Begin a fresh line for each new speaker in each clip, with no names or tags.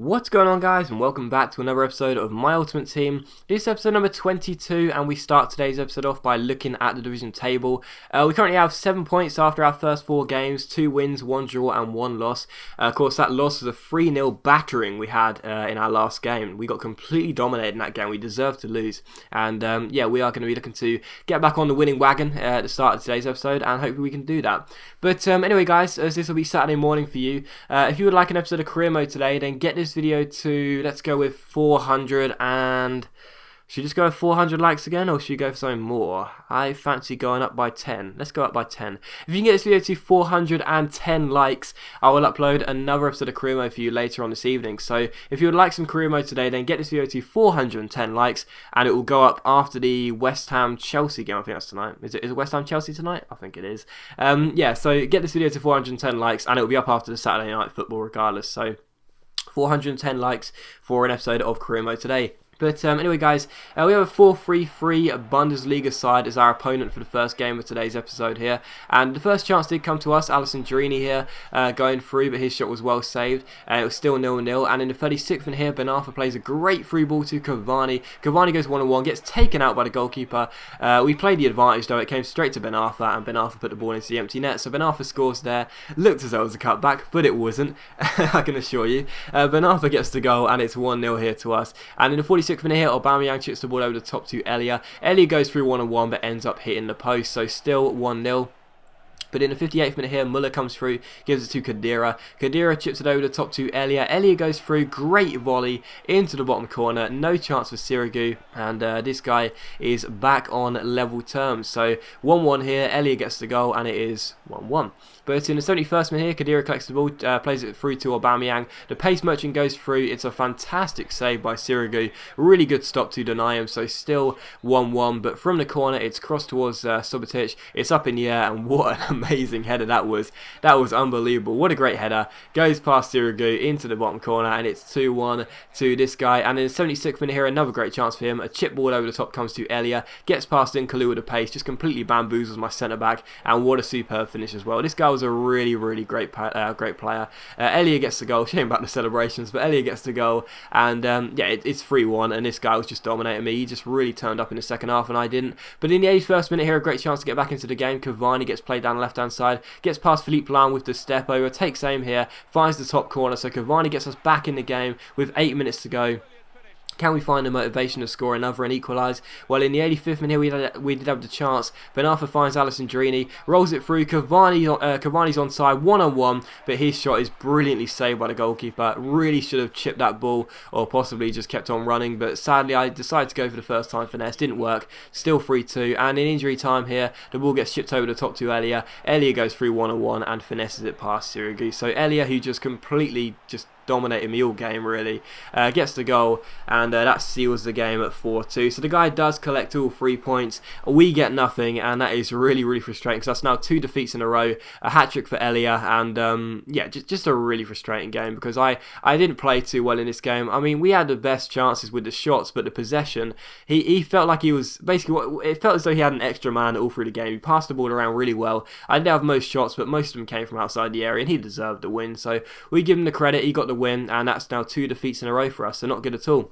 What's going on, guys, and welcome back to another episode of My Ultimate Team. This is episode number 22, and we start today's episode off by looking at the division table. We currently have 7 points after our first 4 games, 2 wins, 1 draw and 1 loss. Of course, that loss was a 3-0 battering we had in our last game. We got completely dominated in that game. We deserved to lose, and yeah, we are going to be looking to get back on the winning wagon at the start of today's episode, and hopefully we can do that. But anyway, guys, as this will be Saturday morning for you, if you would like an episode of Career Mode today, then get this video to, let's go with 400, and should we just go with 400 likes again, or should we go for something more? I fancy going up by 10. Let's go up by 10. If you can get this video to 410 likes, I will upload another episode of Career Mode for you later on this evening. So if you would like some Career Mode today, then get this video to 410 likes, and it will go up after the West Ham Chelsea game. I think that's tonight. Is it West Ham Chelsea tonight? I think it is. Yeah, so get this video to 410 likes, and it will be up after the Saturday night football regardless. So 410 likes for an episode of Career Mode today. But anyway, guys, we have a 4-3-3 Bundesliga side as our opponent for the first game of today's episode here. And the first chance did come to us, Alisson here going through, but his shot was well saved. It was still 0-0. And in the 36th minute here, Ben Arfa plays a great through ball to Cavani. Cavani goes 1-on-1, gets taken out by the goalkeeper. We played the advantage, though. It came straight to Ben Arfa, and Ben Arfa put the ball into the empty net. So Ben Arfa scores there. Looked as though it was a cutback, but it wasn't, I can assure you. Ben Arfa gets the goal, and it's 1-0 here to us. And in the 46th minute here, Aubameyang chips the ball over the top to Elia. Elia goes through 1-on-1 but ends up hitting the post, so still 1-0. But in the 58th minute here, Muller comes through, gives it to Khedira. Khedira chips it over the top to Elia. Elia goes through, great volley into the bottom corner. No chance for Sirigu, and this guy is back on level terms. So 1-1 here, Elia gets the goal, and it is 1-1. But in the 71st minute here, Khedira collects the ball, plays it through to Aubameyang. The pace merchant goes through. It's a fantastic save by Sirigu. Really good stop to deny him. So still 1-1. But from the corner, it's crossed towards Subotic. It's up in the air, and what an amazing header that was. That was unbelievable. What a great header. Goes past Sirigu into the bottom corner, and it's 2-1 to this guy. And in the 76th minute here, another great chance for him. A chip ball over the top comes to Elia. Gets past Nkalu with a pace. Just completely bamboozles my centre-back. And what a superb finish as well. This guy was a really great player. Elia gets the goal. Shame about the celebrations, but Elia gets the goal, and yeah, it's 3-1, and this guy was just dominating me. He just really turned up in the second half, and I didn't. But in the 81st minute here, a great chance to get back into the game. Cavani gets played down the left-hand side, gets past Philippe Lahm with the step over, takes aim here, finds the top corner, so Cavani gets us back in the game with 8 minutes to go. Can we find the motivation to score another and equalise? Well, in the 85th minute here, we did have the chance. Ben Arfa finds Alisson, rolls it through. Cavani's onside, 1-on-1, but his shot is brilliantly saved by the goalkeeper. Really should have chipped that ball, or possibly just kept on running, but sadly I decided to go for the first time finesse. Didn't work. Still 3-2, and in injury time here, the ball gets chipped over the top to Elia. Elia goes through 1-on-1 and finesses it past Sirigu. So Elia, who just completely dominated me all game really, gets the goal, and that seals the game at 4-2. So the guy does collect all 3 points. We get nothing, and that is really frustrating, because that's now 2 defeats in a row, a hat-trick for Elia, and yeah, just a really frustrating game, because I didn't play too well in this game. I mean, we had the best chances with the shots, but the possession, he felt like he was basically, it felt as though he had an extra man all through the game. He passed the ball around really well. I didn't have most shots, but most of them came from outside the area, and he deserved the win, so we give him the credit. He got the win, and that's now 2 defeats in a row for us, so not good at all.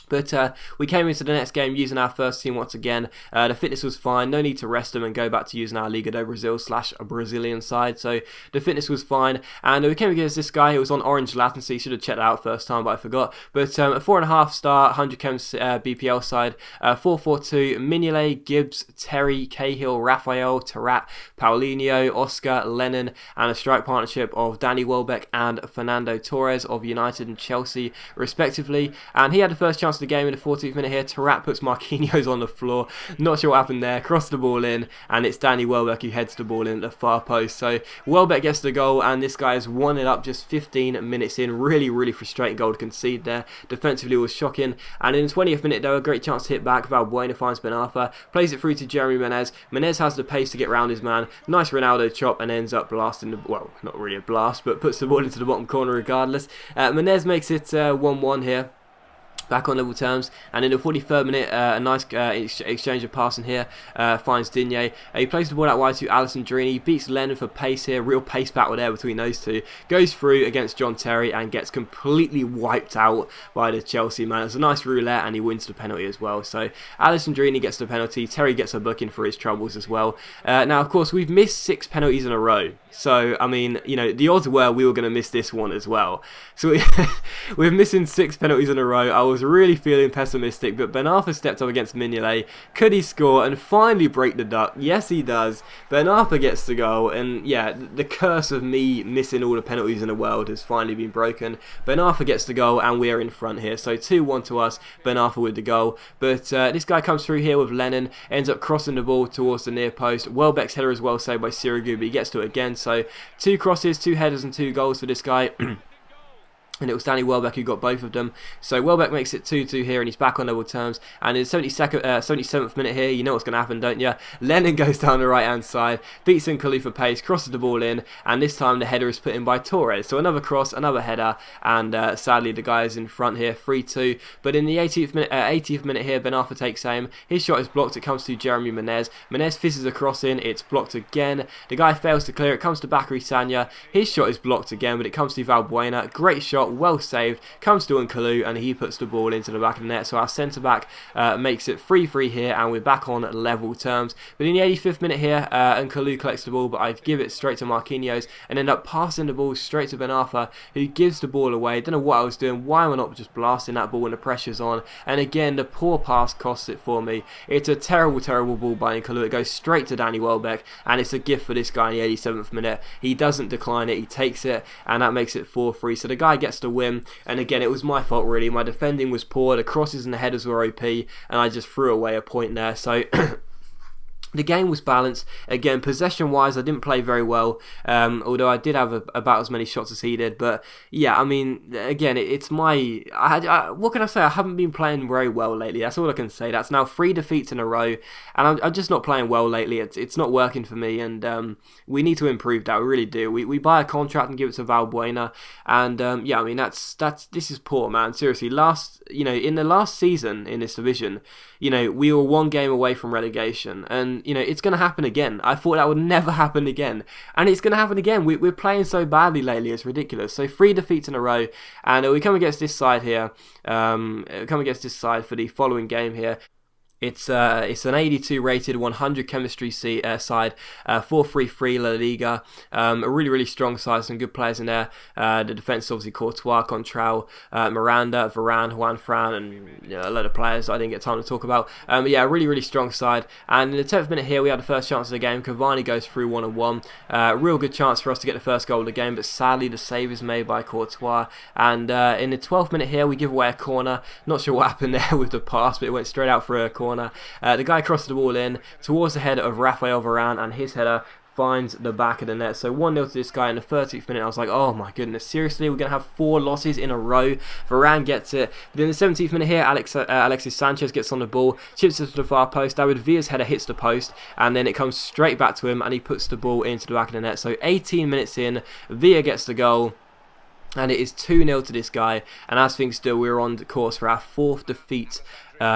But we came into the next game using our first team once again. The fitness was fine, no need to rest them and go back to using our Liga do Brazil / Brazilian side. So the fitness was fine, and we came against this guy who was on orange latency. Should have checked that out first time, but I forgot. But a 4.5 star, 100 chems BPL side, 4-4-2, Mignolet, Gibbs, Terry, Cahill, Rafael, Tarat, Paulinho, Oscar, Lennon, and a strike partnership of Danny Welbeck and Fernando Torres of United and Chelsea respectively. And he had the first chance of the game in the 14th minute here. Tarat puts Marquinhos on the floor. Not sure what happened there. Crossed the ball in, and it's Danny Welbeck who heads the ball in at the far post. So Welbeck gets the goal, and this guy has won it up just 15 minutes in. Really frustrating goal to concede there. Defensively was shocking. And in the 20th minute, though, a great chance to hit back. Valbuena finds Ben Arfa, plays it through to Jeremy Menez. Menez has the pace to get round his man. Nice Ronaldo chop, and ends up blasting the, well, not really a blast, but puts the ball into the bottom corner regardless. Menez makes it 1-1 here. back on level terms, and in the 43rd minute, a nice exchange of passing here, finds Digne. He plays the ball out wide to Alessandrini, beats Lennon for pace here, real pace battle there between those two, goes through against John Terry and gets completely wiped out by the Chelsea man. It's a nice roulette and he wins the penalty as well. So Alessandrini gets the penalty, Terry gets a booking for his troubles as well. Now of course we've missed 6 penalties in a row, so I mean, you know, the odds were we were going to miss this one as well. So we're missing 6 penalties in a row. I was really feeling pessimistic, but Ben Arthur stepped up against Mignolet. Could he score and finally break the duck? Yes, he does. Ben Arthur gets the goal, and yeah, the curse of me missing all the penalties in the world has finally been broken. Ben Arthur gets the goal, and we're in front here. So 2-1 to us. Ben Arthur with the goal, but this guy comes through here with Lennon, ends up crossing the ball towards the near post. Welbeck's header is well saved by Sirigu, but he gets to it again. So 2 crosses, 2 headers, and 2 goals for this guy. And it was Danny Welbeck who got both of them. So Welbeck makes it 2-2 here, and he's back on level terms. And in the 77th minute here, you know what's going to happen, don't you? Lennon goes down the right-hand side, beats N'Kalu for pace, crosses the ball in, and this time the header is put in by Torres. So another cross, another header, and sadly the guy is in front here, 3-2. But in the 80th minute here, Ben Arthur takes aim. His shot is blocked. It comes to Jeremy Menez. Menez fizzes a cross in. It's blocked again. The guy fails to clear. It comes to Bakary Sagna. His shot is blocked again, but it comes to Valbuena. Great shot. Well saved, comes to N'Kalu, and he puts the ball into the back of the net. So our centre back makes it 3-3 here, and we're back on level terms. But in the 85th minute here, N'Kalu collects the ball, but I give it straight to Marquinhos and end up passing the ball straight to Ben Arthur, who gives the ball away. Don't know what I was doing. Why am I not just blasting that ball when the pressure's on? And again, the poor pass costs it for me. It's a terrible, terrible ball by N'Kalu. It goes straight to Danny Welbeck, and it's a gift for this guy in the 87th minute. He doesn't decline it. He takes it, and that makes it 4-3. So the guy gets the win. And again, it was my fault really. My defending was poor, the crosses and the headers were OP, and I just threw away a point there. So the game was balanced. Again, possession-wise, I didn't play very well, although I did have about as many shots as he did. But yeah, I mean, again, it's my... what can I say? I haven't been playing very well lately. That's all I can say. That's now 3 defeats in a row, and I'm just not playing well lately. It's not working for me, and we need to improve that. We really do. We buy a contract and give it to Valbuena, and yeah, I mean, this is poor, man. Seriously, in the last season in this division, you know, we were 1 game away from relegation, and you know, it's going to happen again. I thought that would never happen again, and it's going to happen again. We're playing so badly lately, it's ridiculous. So 3 defeats in a row, and we come against this side here. Come against this side for the following game here. It's an 82 rated, 100 chemistry side, 4-3-3 La Liga. A really, really strong side, some good players in there. The defence obviously Courtois, Contral, Miranda, Varane, Juan Fran, and a load of players I didn't get time to talk about. But yeah, a really, really strong side. And in the 10th minute here, we had the first chance of the game. Cavani goes through 1-on-1. Real good chance for us to get the first goal of the game, but sadly the save is made by Courtois. And in the 12th minute here, we give away a corner. Not sure what happened there with the pass, but it went straight out for a corner. The guy crossed the ball in towards the head of Rafael Varane, and his header finds the back of the net. So 1-0 to this guy in the 30th minute. I was like, oh my goodness, seriously, we're going to have 4 losses in a row. Varane gets it. But in the 17th minute here, Alexis Sanchez gets on the ball, chips it to the far post. David Villa's header hits the post, and then it comes straight back to him, and he puts the ball into the back of the net. So 18 minutes in, Villa gets the goal. And it is 2-0 to this guy. And as things still, we're on course for our 4th defeat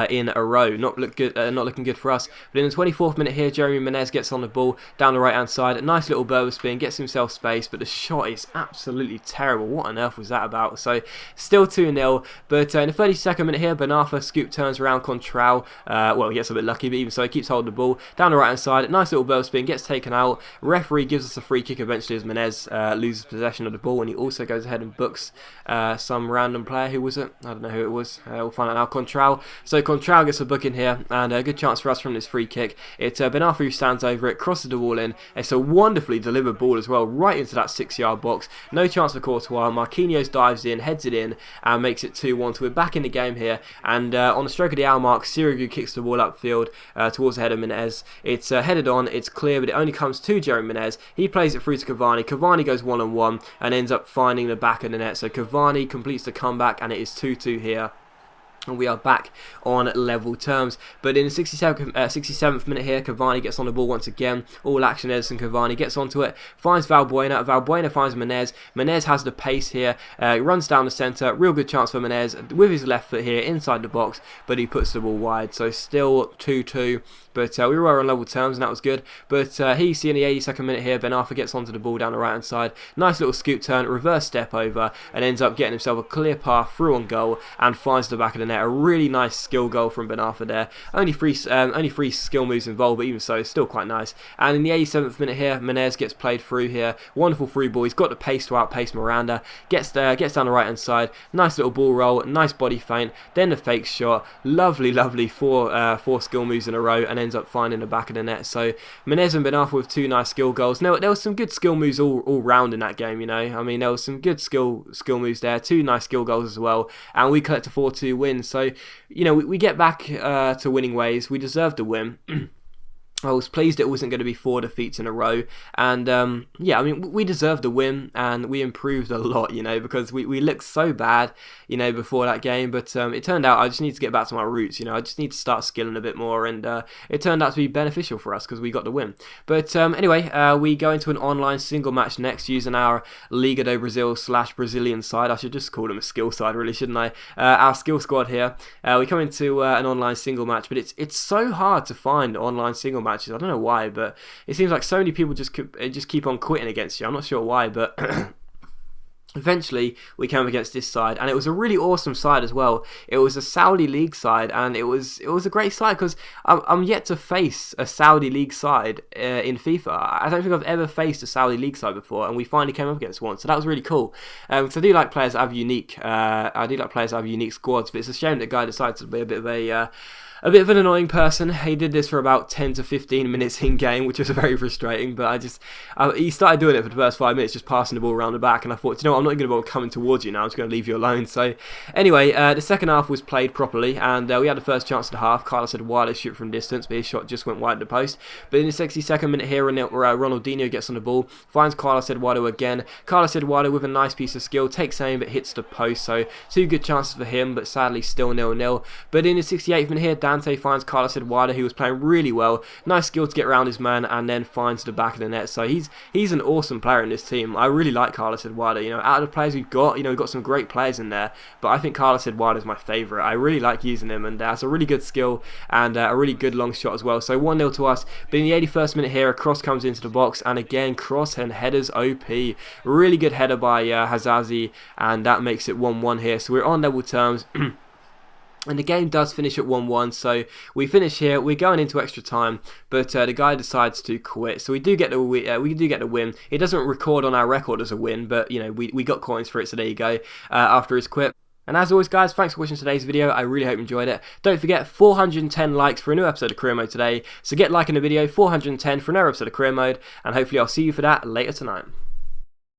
in a row. Not looking good for us. But in the 24th minute here, Jeremy Menez gets on the ball down the right hand side. A nice little Berber spin, gets himself space, but the shot is absolutely terrible. What on earth was that about? So still 2-0. But in the 32nd minute here, Ben Arthur scoop turns around Contral. Well, he gets a bit lucky, but even so, he keeps holding the ball down the right hand side. Nice little Berber spin, gets taken out. Referee gives us a free kick eventually as Menez loses possession of the ball, and he also goes ahead and books some random player. Who was it? I don't know who it was. We'll find out now. Contral. So Contral gets a booking here, and a good chance for us from this free kick. It's Ben Arthur who stands over it, crosses the ball in. It's a wonderfully delivered ball as well, right into that 6-yard box. No chance for Courtois. Marquinhos dives in, heads it in, and makes it 2-1. So we're back in the game here, and on the stroke of the hour mark, Sirigu kicks the ball upfield towards the head of Menez. It's headed on, it's clear, but it only comes to Jeremy Menez. He plays it through to Cavani. Cavani goes 1-on-1 and ends up finding the back of the net. So Cavani completes the comeback, and it is 2-2 here. and we are back on level terms. But in the 67th minute here, Cavani gets on the ball once again. All action, Edison Cavani gets onto it, finds Valbuena. Valbuena finds Menez. Menez has the pace here, runs down the centre. Real good chance for Menez with his left foot here inside the box, but he puts the ball wide. So still 2-2. But we were on level terms, and that was good. But he, see in the 82nd minute here, Ben Arfa gets onto the ball down the right hand side. Nice little scoop turn, reverse step over, and ends up getting himself a clear path through on goal and finds the back of the net. A really nice skill goal from Ben Arfa there. Only three skill moves involved, but even so, it's still quite nice. And in the 87th minute here, Menez gets played through here. Wonderful through ball. He's got the pace to outpace Miranda. Gets down the right hand side. Nice little ball roll. Nice body feint. Then the fake shot. Lovely four skill moves in a row, and ends up finding the back of the net. So Menez and Ben Arfa with two nice skill goals. Now there was some good skill moves all round in that game. You know, I mean there was some good skill moves there. Two nice skill goals as well, and we collect a 4-2 win. So you know we get back to winning ways. We deserved the win. I was pleased it wasn't going to be 4 defeats in a row, and yeah, I mean we deserved the win, and we improved a lot, you know, because we looked so bad, you know, before that game. But it turned out I just need to get back to my roots, you know. I just need to start skilling a bit more, and it turned out to be beneficial for us because we got the win. But anyway, we go into an online single match next using our Liga do Brasil / Brazilian side. I should just call them a skill side, really, shouldn't I? Our skill squad here. We come into an online single match, but it's so hard to find online single matches. I don't know why, but it seems like so many people just keep on quitting against you. I'm not sure why, but eventually we came up against this side, and it was a really awesome side as well. It was a Saudi League side, and it was a great side because I'm yet to face a Saudi League side in FIFA. I don't think I've ever faced a Saudi League side before, and we finally came up against one, so that was really cool. So I do like players that have unique squads, but it's a shame that guy decided to be a bit of an annoying person. He did this for about 10 to 15 minutes in game, which was very frustrating. But he started doing it for the first 5 minutes, just passing the ball around the back, and I thought, you know what, I'm not going to bother coming towards you now. I'm just going to leave you alone. So anyway, the second half was played properly, and we had the first chance of the half. Carlos Eduardo shoot from distance, but his shot just went wide of the post. But in the 62nd minute here, Ronaldinho gets on the ball, finds Carlos Eduardo again. Carlos Eduardo with a nice piece of skill, takes aim but hits the post. So two good chances for him, but sadly still 0-0. But in the 68th minute here, Dante finds Carlos Eduardo, who was playing really well. Nice skill to get around his man, and then finds the back of the net. So he's an awesome player in this team. I really like Carlos Eduardo. You know, out of the players we've got, you know, we've got some great players in there, but I think Carlos Eduardo is my favourite. I really like using him, and that's a really good skill and a really good long shot as well. So 1-0 to us. But in the 81st minute here, a cross comes into the box, and again, cross and headers OP. Really good header by Hazazi, and that makes it 1-1 here. So we're on level terms. And the game does finish at 1-1, so we finish here. We're going into extra time, but the guy decides to quit. So we do get the win. It doesn't record on our record as a win, but you know we got coins for it. So there you go. After his quit. And as always, guys, thanks for watching today's video. I really hope you enjoyed it. Don't forget, 410 likes for a new episode of Career Mode today. So get liking the video, 410 for another episode of Career Mode, and hopefully I'll see you for that later tonight.